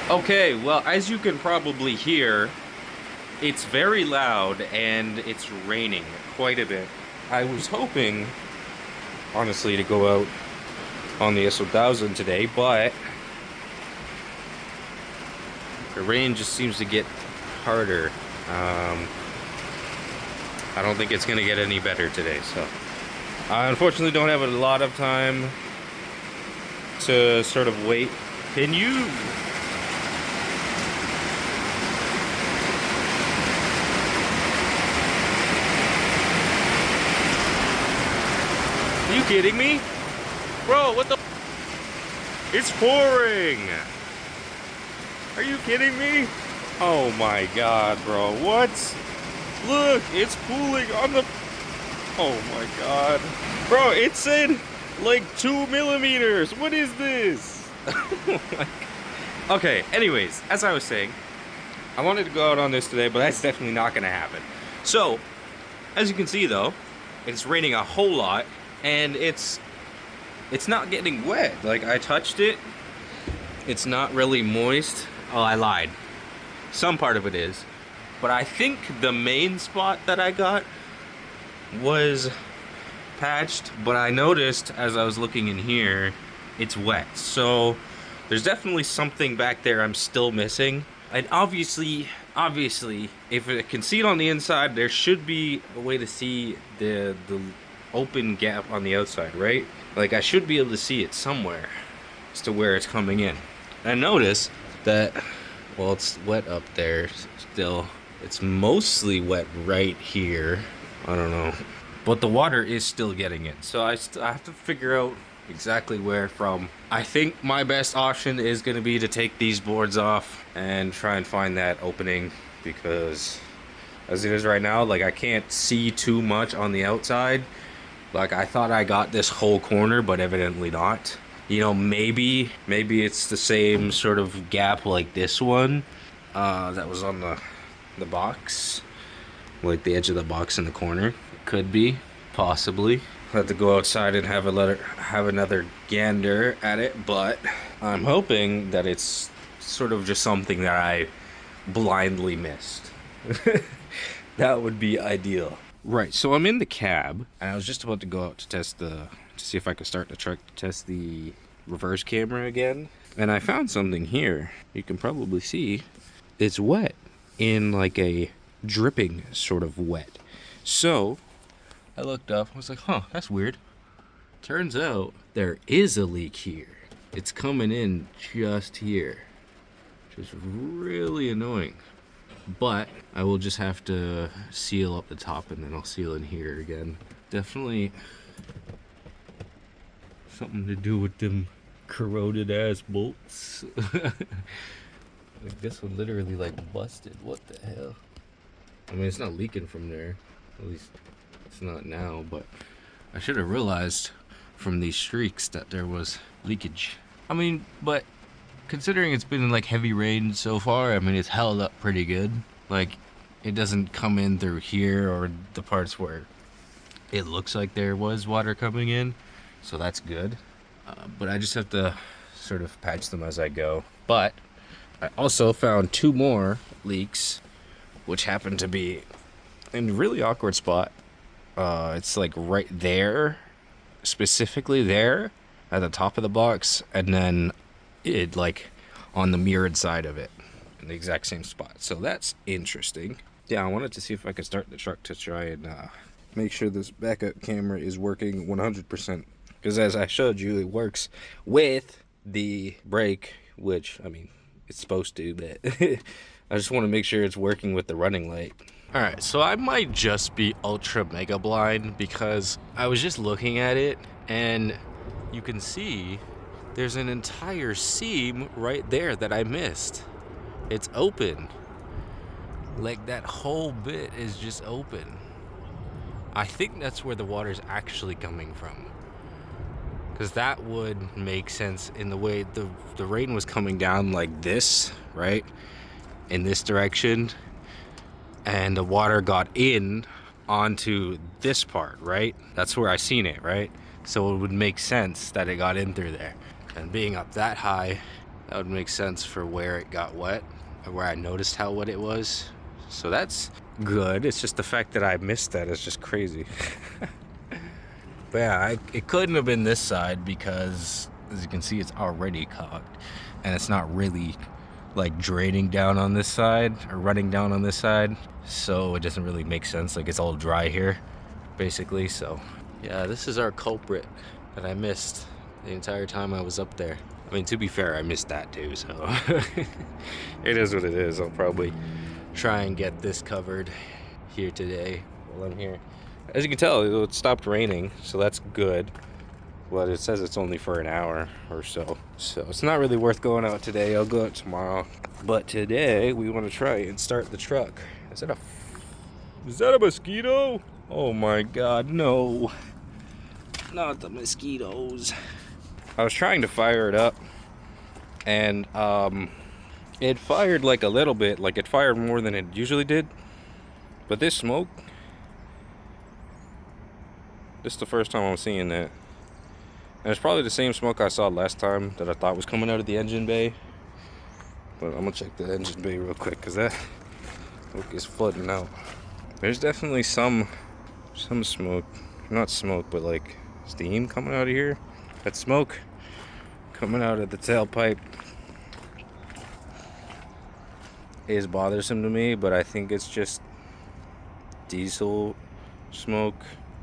Okay, well, as you can probably hear, it's very loud and it's raining quite a bit. I was hoping, honestly, to go out on the S1000 today, but the rain just seems to get harder. I don't think it's gonna get any better today, so I unfortunately don't have a lot of time to sort of wait. Can you? Are you kidding me? Bro, what the? It's pouring! Are you kidding me? Oh my god, bro. What? Look, it's pooling on the... Oh my god. Bro, it said like 2 millimeters. What is this? Oh my god. Okay, anyways, as I was saying, I wanted to go out on this today, but that's definitely not gonna happen. So, as you can see though, it's raining a whole lot, and it's not getting wet. Like, I touched it, it's not really moist. Oh, I lied. Some part of it is. But I think the main spot that I got was patched, but I noticed as I was looking in here, it's wet. So there's definitely something back there I'm still missing. And obviously, if I can see it on the inside, there should be a way to see the open gap on the outside, right? Like, I should be able to see it somewhere as to where it's coming in. I noticed that, well, it's wet up there still. It's mostly wet right here. I don't know. But the water is still getting in. So I have to figure out exactly where from. I think my best option is going to be to take these boards off and try and find that opening, because as it is right now, like, I can't see too much on the outside. Like, I thought I got this whole corner, but evidently not. You know, maybe it's the same sort of gap like this one that was on the box, like the edge of the box in the corner. Could be, possibly. I'll have to go outside and have another gander at it, but I'm hoping that it's sort of just something that I blindly missed. That would be ideal. Right, so I'm in the cab, and I was just about to go out to see if I could start the truck to test the reverse camera again. And I found something here. You can probably see it's wet, in like a dripping sort of wet. So I looked up, I was like, huh, that's weird. Turns out there is a leak here. It's coming in just here, which is really annoying. But I will just have to seal up the top, and then I'll seal in here again. Definitely something to do with them corroded ass bolts. Like, this one literally like busted. What the hell? I mean, it's not leaking from there. At least it's not now, but I should have realized from these streaks that there was leakage. I mean, but considering it's been like heavy rain so far, I mean, it's held up pretty good. Like, it doesn't come in through here or the parts where it looks like there was water coming in, so that's good. But I just have to sort of patch them as I go. But I also found 2 more leaks, which happen to be in a really awkward spot. It's like right there, specifically there at the top of the box, and then it like on the mirrored side of it in the exact same spot. So that's interesting. Yeah, I wanted to see if I could start the truck to try and make sure this backup camera is working 100%, because as I showed you, it works with the brake, which, I mean, it's supposed to, but I just want to make sure it's working with the running light. Alright, so I might just be ultra mega blind, because I was just looking at it and you can see there's an entire seam right there that I missed. It's open. Like, that whole bit is just open. I think that's where the water's actually coming from, because that would make sense in the way the rain was coming down like this, right? In this direction. And the water got in onto this part, right? That's where I seen it, right? So it would make sense that it got in through there. And being up that high, That would make sense for where it got wet, or where I noticed how wet it was. So that's good. It's just the fact that I missed that is just crazy. But yeah, it couldn't have been this side because, as you can see, it's already cocked. And it's not really like draining down on this side or running down on this side. So it doesn't really make sense. Like, it's all dry here, basically. So yeah, this is our culprit that I missed the entire time I was up there. I mean, to be fair, I missed that too, so it is what it is. I'll probably try and get this covered here today while I'm here. As you can tell, it stopped raining, so that's good. But it says it's only for an hour or so. So it's not really worth going out today. I'll go out tomorrow. But today, we want to try and start the truck. Is that a mosquito? Oh my God, no. Not the mosquitoes. I was trying to fire it up, and it fired like a little bit, like it fired more than it usually did. But this smoke, this is the first time I'm seeing that. And it's probably the same smoke I saw last time that I thought was coming out of the engine bay. But I'm gonna check the engine bay real quick, because that smoke is flooding out. There's definitely some smoke, not smoke, but like steam coming out of here. That smoke coming out of the tailpipe is bothersome to me, but I think it's just diesel smoke.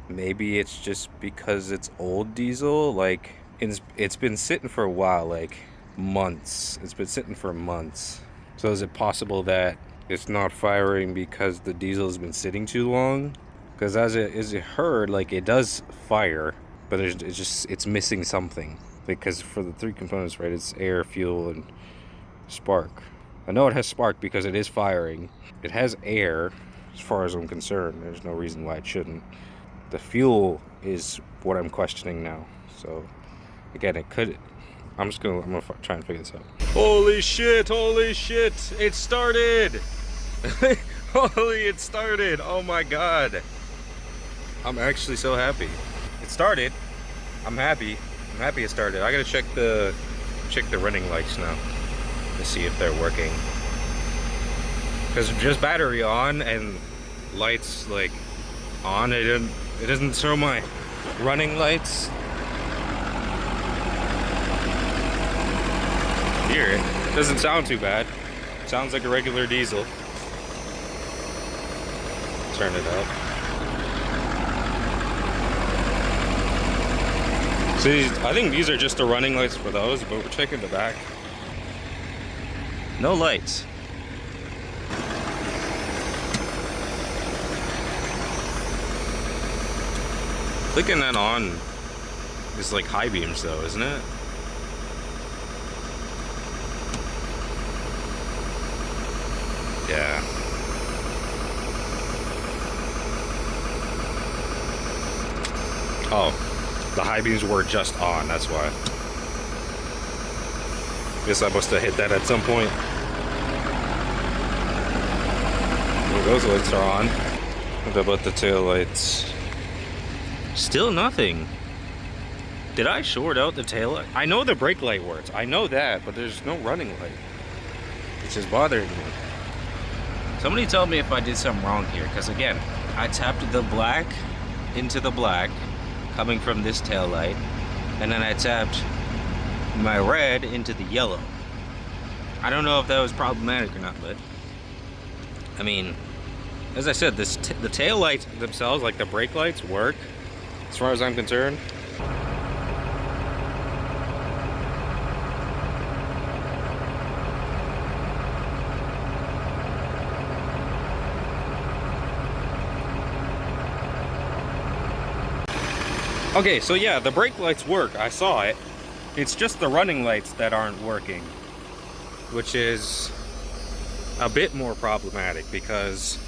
Maybe it's just because it's old diesel. Like, it's been sitting for a while, like months. It's been sitting for months. So is it possible that it's not firing because the diesel has been sitting too long? Because as it heard, like, it does fire, but it's missing something. Because for the three components, right, it's air, fuel, and spark. I know it has spark because it is firing. It has air, as far as I'm concerned. There's no reason why it shouldn't. The fuel is what I'm questioning now. So again, it could. I'm gonna try and figure this out. Holy shit! It started. It started. Oh my God. I'm actually so happy. It started. I'm happy it started. I gotta check the running lights now to see if they're working. Because just battery on and lights like on, it doesn't show my running lights. Here, it doesn't sound too bad. Sounds like a regular diesel. Turn it up. See, I think these are just the running lights for those, but we're checking the back. No lights. Clicking that on is like high beams though, isn't it? Yeah. Oh, the high beams were just on, that's why. Guess I must have hit that at some point. Well, those lights are on. What about the tail lights? Still nothing. Did I short out the tail light? I know the brake light works. I know that, but there's no running light. It's just bothering me. Somebody tell me if I did something wrong here, because again, I tapped the black into the black coming from this tail light, and then I tapped my red into the yellow. I don't know if that was problematic or not, but I mean, as I said, the tail lights themselves, like the brake lights, work as far as I'm concerned. Okay, so yeah, the brake lights work. I saw it. It's just the running lights that aren't working, which is a bit more problematic, because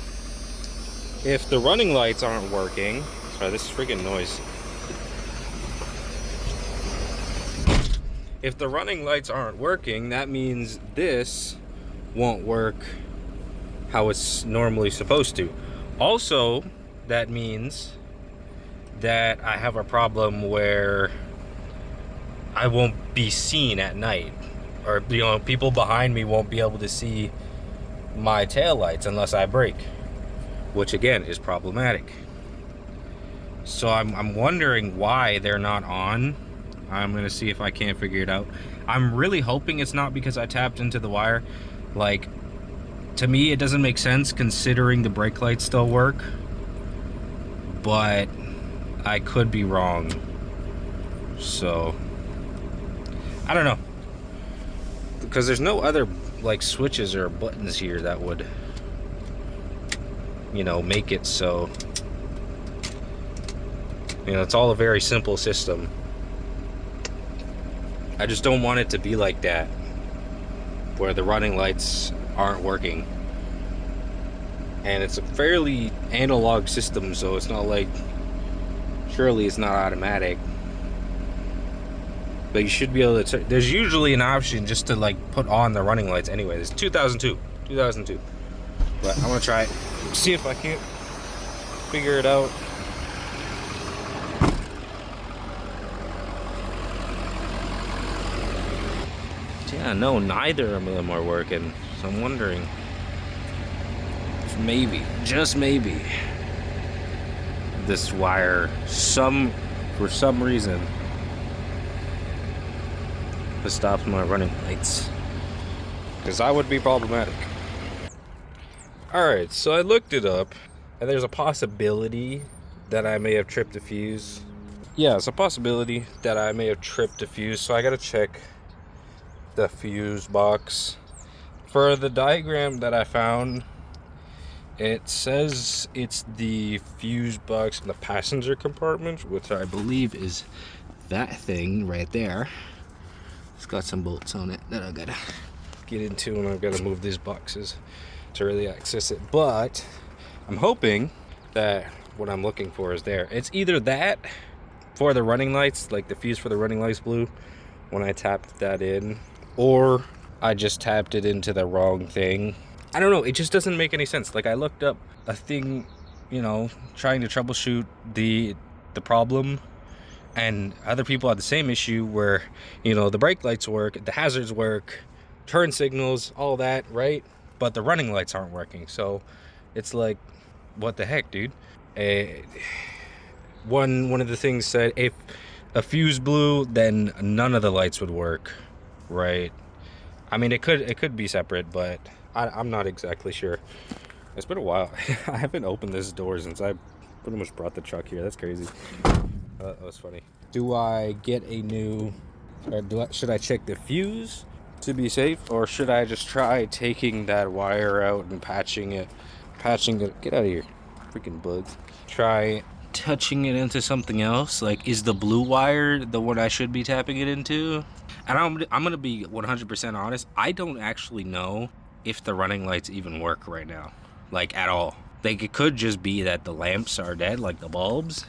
if the running lights aren't working, sorry, this is freaking noise. If the running lights aren't working, that means this won't work how it's normally supposed to. Also, that means that I have a problem where I won't be seen at night. or you know, people behind me won't be able to see my taillights unless I brake, which again is problematic. So I'm wondering why they're not on. I'm gonna see if I can't figure it out. I'm really hoping it's not because I tapped into the wire. Like, to me, it doesn't make sense considering the brake lights still work, but I could be wrong. So I don't know, because there's no other like switches or buttons here that would, you know, make it so, you know, it's all a very simple system. I just don't want it to be like that, where the running lights aren't working. And it's a fairly analog system, so it's not like, surely it's not automatic. But you should be able to, there's usually an option just to like put on the running lights anyway. It's 2002. But I'm gonna try it, see if I can't figure it out. Yeah, no, neither of them are working. So I'm wondering if maybe, just maybe, this wire, for some reason, to stop my running lights, because that would be problematic. Alright, so I looked it up, and there's a possibility that I may have tripped a fuse. Yeah, it's a possibility that I may have tripped a fuse, so I gotta check the fuse box. For the diagram that I found, it says it's the fuse box in the passenger compartment, which I believe is that thing right there. It's got some bolts on it that I gotta get into, and I've gotta move these boxes to really access it. But I'm hoping that what I'm looking for is there. It's either that for the running lights, like the fuse for the running lights blew when I tapped that in, or I just tapped it into the wrong thing. I don't know, it just doesn't make any sense. Like, I looked up a thing, you know, trying to troubleshoot the problem, and other people had the same issue where, you know, the brake lights work, the hazards work, turn signals, all that, right? But the running lights aren't working. So it's like, what the heck, dude? One of the things said if a fuse blew, then none of the lights would work, right? I mean, it could be separate, but I'm not exactly sure. It's been a while. I haven't opened this door since I pretty much brought the truck here. That's crazy. That was funny. Do I get a new, or should I check the fuse to be safe, or should I just try taking that wire out and patching it? Get out of here, freaking bugs. Try touching it into something else. Like, is the blue wire the one I should be tapping it into? And I'm gonna be 100% honest. I don't actually know if the running lights even work right now, like, at all. Like, it could just be that the lamps are dead, like the bulbs.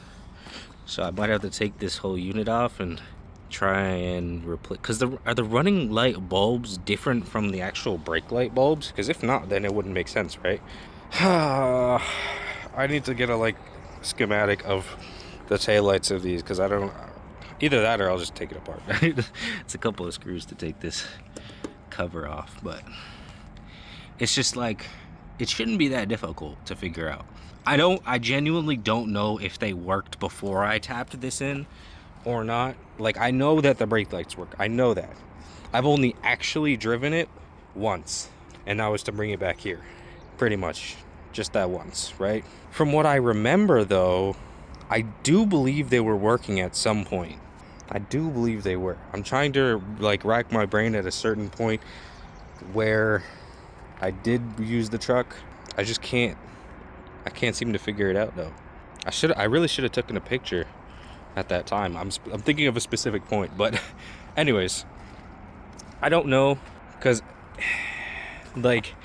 So I might have to take this whole unit off and try and replace, because are the running light bulbs different from the actual brake light bulbs? Because if not, then it wouldn't make sense, right? I need to get a like schematic of the taillights of these, because I don't, either that or I'll just take it apart. It's a couple of screws to take this cover off, but it's just like, it shouldn't be that difficult to figure out. I genuinely don't know if they worked before I tapped this in or not. Like, I know that the brake lights work. I know that. I've only actually driven it once, and that was to bring it back here. Pretty much just that once, right? From what I remember, though, I do believe they were working at some point. I do believe they were. I'm trying to like rack my brain at a certain point where I did use the truck. I just can't seem to figure it out, though. I really should have taken a picture at that time. I'm thinking of a specific point, but anyways, I don't know, because like,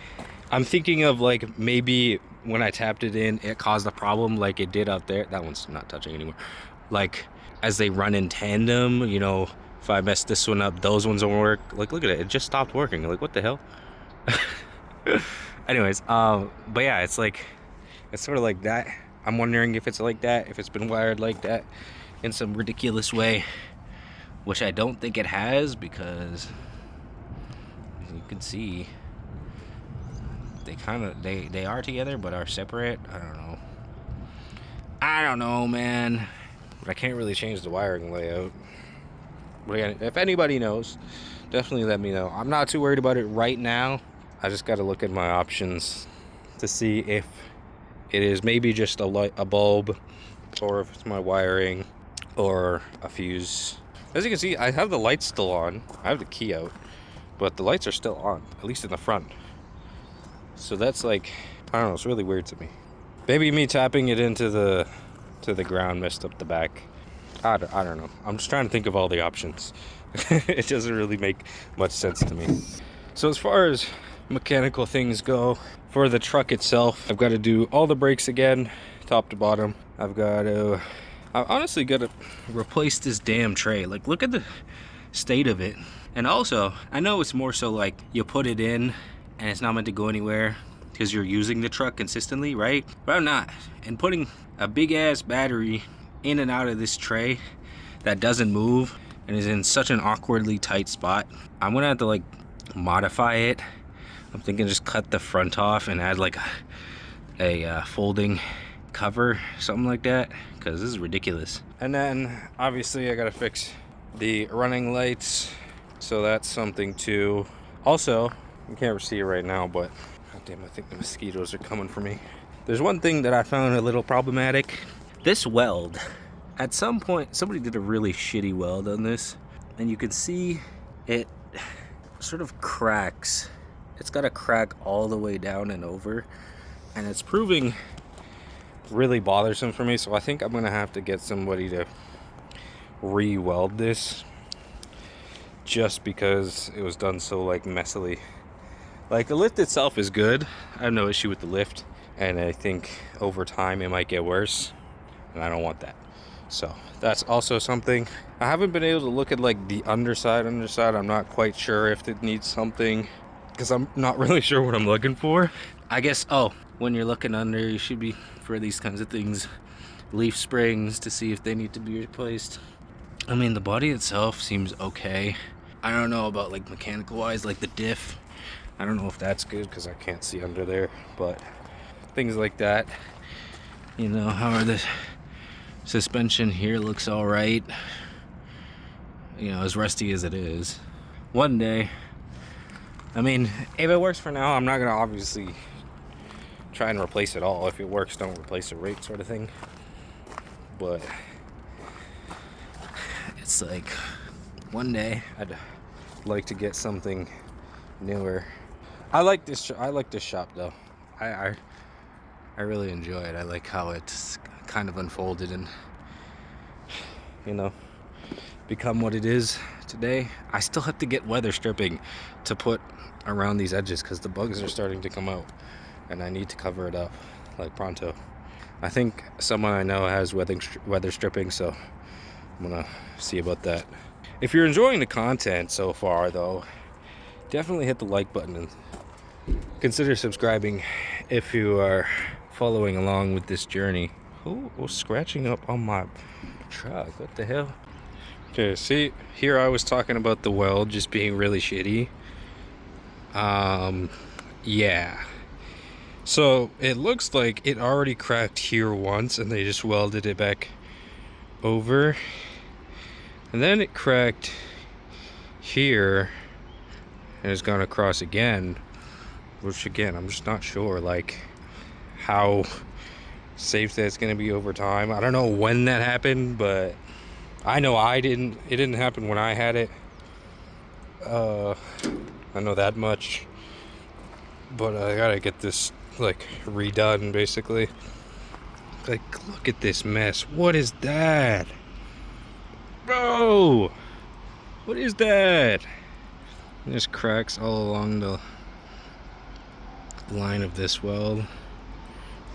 I'm thinking of like, maybe when I tapped it in, it caused a problem like it did up there. That one's not touching anymore. Like, as they run in tandem, you know, if I mess this one up, those ones won't work. Like, look at it, it just stopped working. Like, what the hell? Anyways, but yeah, it's like, it's sort of like that. I'm wondering if it's like that, if it's been wired like that in some ridiculous way, which I don't think it has, because can see, they are together but are separate. I don't know, man. But I can't really change the wiring layout. But again, if anybody knows, definitely let me know. I'm not too worried about it right now. I just got to look at my options to see if it is maybe just a bulb, or if it's my wiring, or a fuse. As you can see, I have the lights still on. I have the key out, but the lights are still on, at least in the front. So that's like, I don't know, it's really weird to me. Maybe me tapping it into the ground messed up the back. I don't know. I'm just trying to think of all the options. It doesn't really make much sense to me. So as far as mechanical things go, for the truck itself, I've got to do all the brakes again, top to bottom. I honestly got to replace this damn tray. Like, look at the state of it. And also, I know it's more so like you put it in and it's not meant to go anywhere because you're using the truck consistently, right? But I'm not. And putting a big ass battery in and out of this tray that doesn't move and is in such an awkwardly tight spot, I'm gonna have to like modify it. I'm thinking just cut the front off and add like a folding cover, something like that, because this is ridiculous. And then obviously I gotta fix the running lights, so that's something too. Also, you can't see it right now, but goddamn, I think the mosquitoes are coming for me. There's one thing that I found a little problematic. This weld, at some point somebody did a really shitty weld on this, and you can see it sort of cracks. It's got a crack all the way down and over, and it's proving really bothersome for me. So I think I'm gonna have to get somebody to re-weld this, just because it was done so like messily. Like, the lift itself is good. I have no issue with the lift, and I think over time it might get worse, and I don't want that. So that's also something. I haven't been able to look at like the underside. I'm not quite sure if it needs something, because I'm not really sure what I'm looking for. I guess, when you're looking under, you should be, for these kinds of things, leaf springs to see if they need to be replaced. I mean, the body itself seems okay. I don't know about like mechanical wise, like the diff. I don't know if that's good because I can't see under there, but things like that. You know, how the suspension here looks all right. You know, as rusty as it is. One day, I mean, if it works for now, I'm not gonna obviously try and replace it all. If it works, don't replace it, right, sort of thing. But it's like, one day I'd like to get something newer. I like this shop though. I really enjoy it. I like how it's kind of unfolded and, you know, become what it is today. I still have to get weather stripping to put around these edges because the bugs are starting to come out, and I need to cover it up like pronto. I think someone I know has weather stripping, so I'm gonna see about that. If you're enjoying the content so far though, definitely hit the like button and consider subscribing if you are following along with this journey. Who was scratching up on my truck? What the hell? Okay, see, here I was talking about the weld just being really shitty. Yeah. So it looks like it already cracked here once and they just welded it back over. And then it cracked here and it's gone across again, which again, I'm just not sure like how safe that's gonna be over time. I don't know when that happened, but I know it didn't happen when I had it. I know that much, but I gotta get this like redone basically. Like, look at this mess. What is that, bro? What is that? There's cracks all along the line of this weld.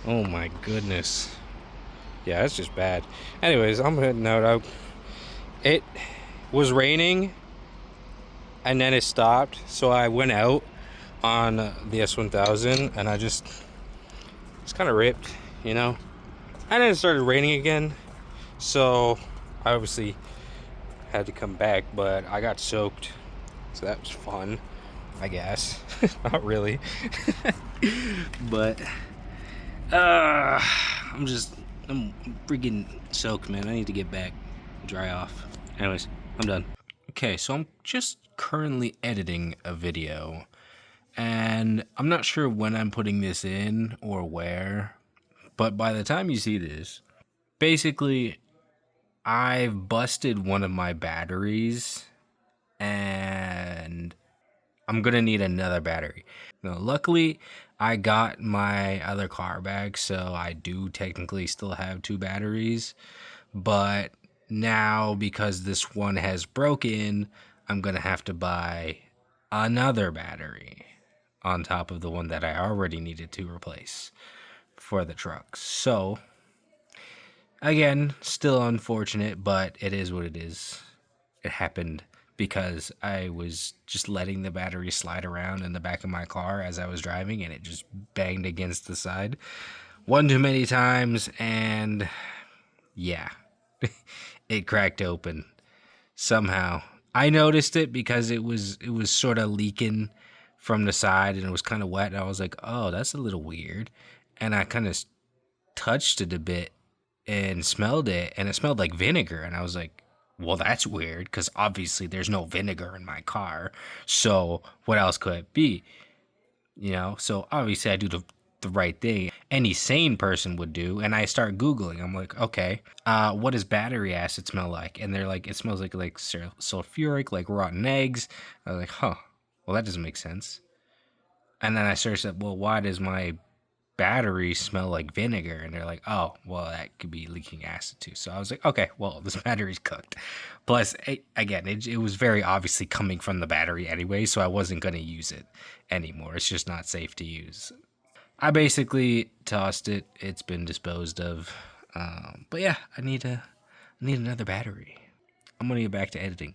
Oh my goodness. Yeah, that's just bad. Anyways, I'm heading out. It was raining and then it stopped, so I went out on the S1000 and it's kind of ripped, you know. And then it started raining again, so I obviously had to come back, but I got soaked, so that was fun. I guess. Not really. But I'm freaking soaked, man. I need to get back, dry off. Anyways, I'm done. Okay, so I'm just currently editing a video, and I'm not sure when I'm putting this in or where, but by the time you see this, basically I've busted one of my batteries, and I'm gonna need another battery. Now, luckily, I got my other car back, so I do technically still have 2 batteries. But now, because this one has broken, I'm gonna have to buy another battery on top of the one that I already needed to replace for the truck. So, again, still unfortunate, but it is what it is. It happened because I was just letting the battery slide around in the back of my car as I was driving, and it just banged against the side one too many times, and yeah, it cracked open somehow. I noticed it because it was sort of leaking from the side, and it was kind of wet, and I was like, oh, that's a little weird. And I kind of touched it a bit and smelled it, and it smelled like vinegar, and I was like, well, that's weird, because obviously there's no vinegar in my car, so what else could it be? So obviously I do the right thing any sane person would do, and I start Googling. I'm like, okay, what does battery acid smell like? And they're like, it smells like sulfuric, like rotten eggs. I was like, huh, well, that doesn't make sense. And then I searched up, well, why does my battery smell like vinegar? And they're like, oh, well, that could be leaking acid too. So I was like, okay, well, this battery's cooked. Plus, again, it was very obviously coming from the battery anyway, so I wasn't going to use it anymore. It's just not safe to use. I basically tossed it. It's been disposed of. But yeah, I need another battery. I'm going to get back to editing.